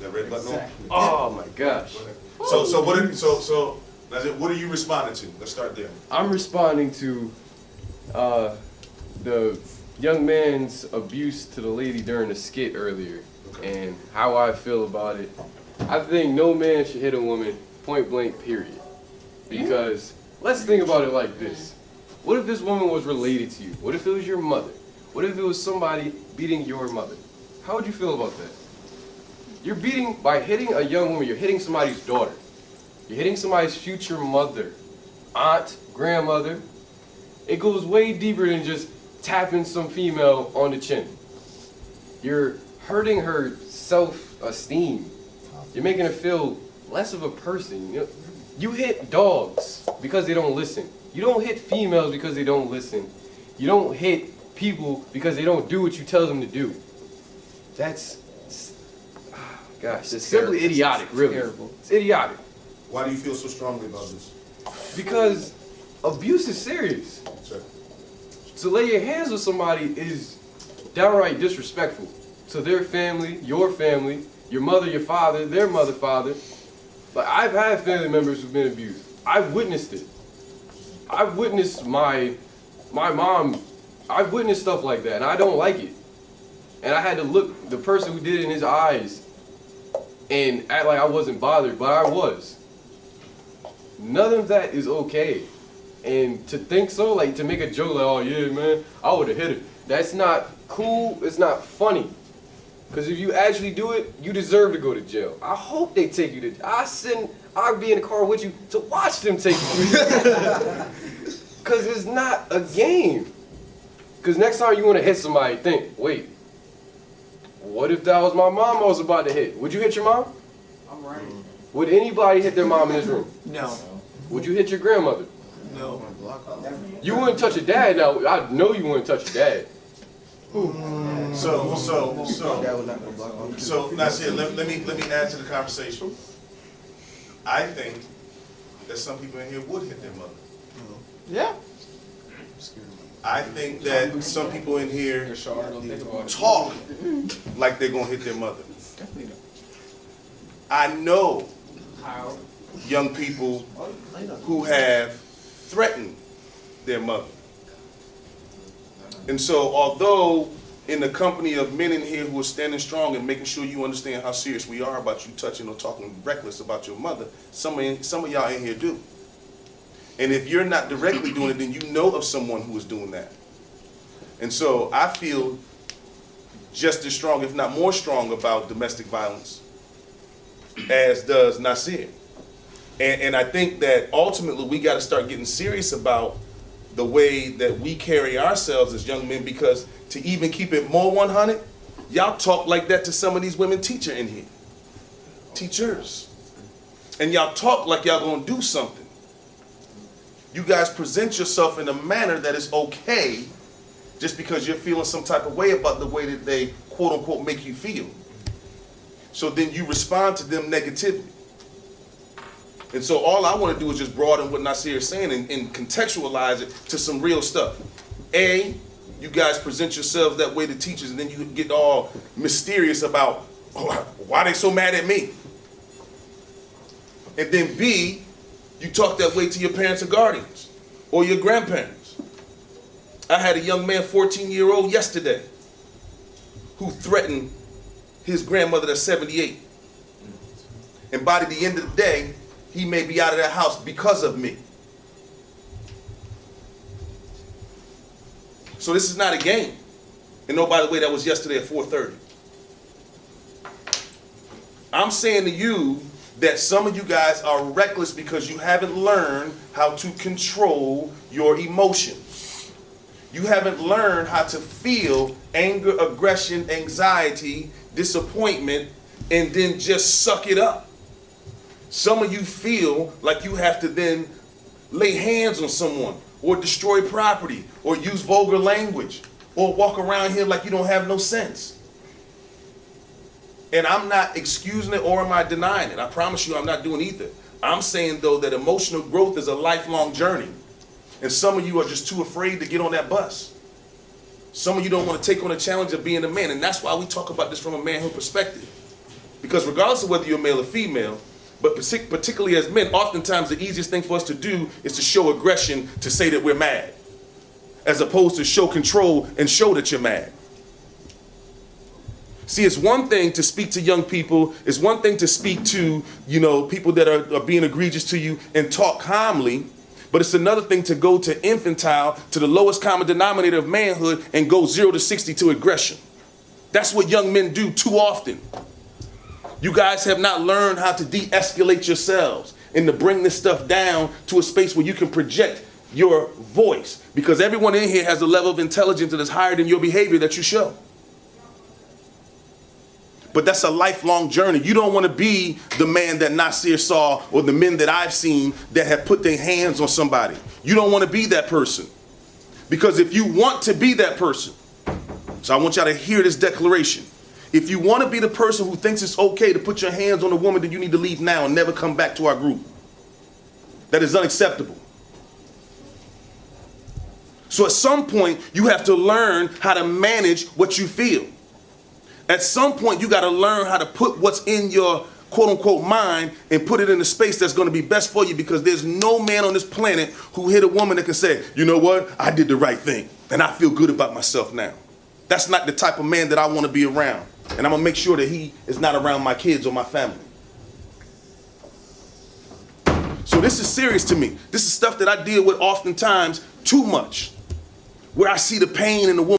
That red button on? Oh my gosh. What are you responding to? Let's start there. I'm responding to the young man's abuse to the lady during the skit earlier, and how I feel about it. I think no man should hit a woman point blank, period. Because let's think about it like this. What if this woman was related to you? What if it was your mother? What if it was somebody beating your mother? How would you feel about that? By hitting a young woman, you're hitting somebody's daughter. You're hitting somebody's future mother, aunt, grandmother. It goes way deeper than just tapping some female on the chin. You're hurting her self-esteem. You're making her feel less of a person. You hit dogs because they don't listen. You don't hit females because they don't listen. You don't hit people because they don't do what you tell them to do. That's, it's simply idiotic, really. It's idiotic. Why do you feel so strongly about this? Because abuse is serious. Sure. To lay your hands on somebody is downright disrespectful to their family, your mother, your father, their mother, father. Like, I've had family members who've been abused. I've witnessed it. I've witnessed my mom. I've witnessed stuff like that, and I don't like it. And I had to look the person who did it in his eyes and act like I wasn't bothered, but I was. None of that is okay. And to think so, like to make a joke like, oh yeah, man, I would have hit her. That's not cool, it's not funny. Because if you actually do it, you deserve to go to jail. I hope they take you to jail. I'll be in the car with you to watch them take you to jail. Because it's not a game. Because next time you want to hit somebody, think, wait, what if that was my mom I was about to hit? Would you hit your mom? I'm right. Would anybody hit their mom in this room? No. Would you hit your grandmother? No. You wouldn't touch your dad now. I know you wouldn't touch your dad. So, Nasir, let me add to the conversation. I think that some people in here would hit their mother. Yeah. I think that some people in here talk like they're gonna hit their mother. I know young people who have threatened their mother. And so, although in the company of men in here who are standing strong and making sure you understand how serious we are about you touching or talking reckless about your mother, some of y'all in here do. And if you're not directly doing it, then you know of someone who is doing that. And so I feel just as strong, if not more strong, about domestic violence as does Nasir. And I think that ultimately we got to start getting serious about the way that we carry ourselves as young men, because to even keep it more 100, y'all talk like that to some of these women teachers in here. Teachers. And y'all talk like y'all gonna do something. You guys present yourself in a manner that is okay just because you're feeling some type of way about the way that they quote unquote make you feel. So then you respond to them negatively. And so all I want to do is just broaden what Nasir is saying and contextualize it to some real stuff. A, you guys present yourselves that way to teachers, and then you get all mysterious about, oh, why they so mad at me? And then B, you talk that way to your parents or guardians or your grandparents. I had a young man, 14-year-old yesterday, who threatened his grandmother that's 78. And by the end of the day, he may be out of that house because of me. So this is not a game. And oh, by the way, that was yesterday at 4:30. I'm saying to you that some of you guys are reckless because you haven't learned how to control your emotions. You haven't learned how to feel anger, aggression, anxiety, disappointment, and then just suck it up. Some of you feel like you have to then lay hands on someone or destroy property or use vulgar language or walk around here like you don't have no sense. And I'm not excusing it or am I denying it. I promise you I'm not doing either. I'm saying though that emotional growth is a lifelong journey. And some of you are just too afraid to get on that bus. Some of you don't want to take on the challenge of being a man. And that's why we talk about this from a manhood perspective. Because regardless of whether you're male or female, but particularly as men, oftentimes the easiest thing for us to do is to show aggression, to say that we're mad, as opposed to show control and show that you're mad. See, it's one thing to speak to young people. It's one thing to speak to, people that are being egregious to you and talk calmly. But it's another thing to go to infantile, to the lowest common denominator of manhood, and go 0 to 60 to aggression. That's what young men do too often. You guys have not learned how to de-escalate yourselves and to bring this stuff down to a space where you can project your voice. Because everyone in here has a level of intelligence that is higher than your behavior that you show. But that's a lifelong journey. You don't want to be the man that Nasir saw or the men that I've seen that have put their hands on somebody. You don't want to be that person. Because if you want to be that person, so I want y'all to hear this declaration. If you want to be the person who thinks it's okay to put your hands on a woman, then you need to leave now and never come back to our group. That is unacceptable. So at some point, you have to learn how to manage what you feel. At some point, you got to learn how to put what's in your quote-unquote mind and put it in a space that's going to be best for you, because there's no man on this planet who hit a woman that can say, you know what, I did the right thing, and I feel good about myself now. That's not the type of man that I want to be around. And I'm going to make sure that he is not around my kids or my family. So this is serious to me. This is stuff that I deal with oftentimes too much, where I see the pain in the woman.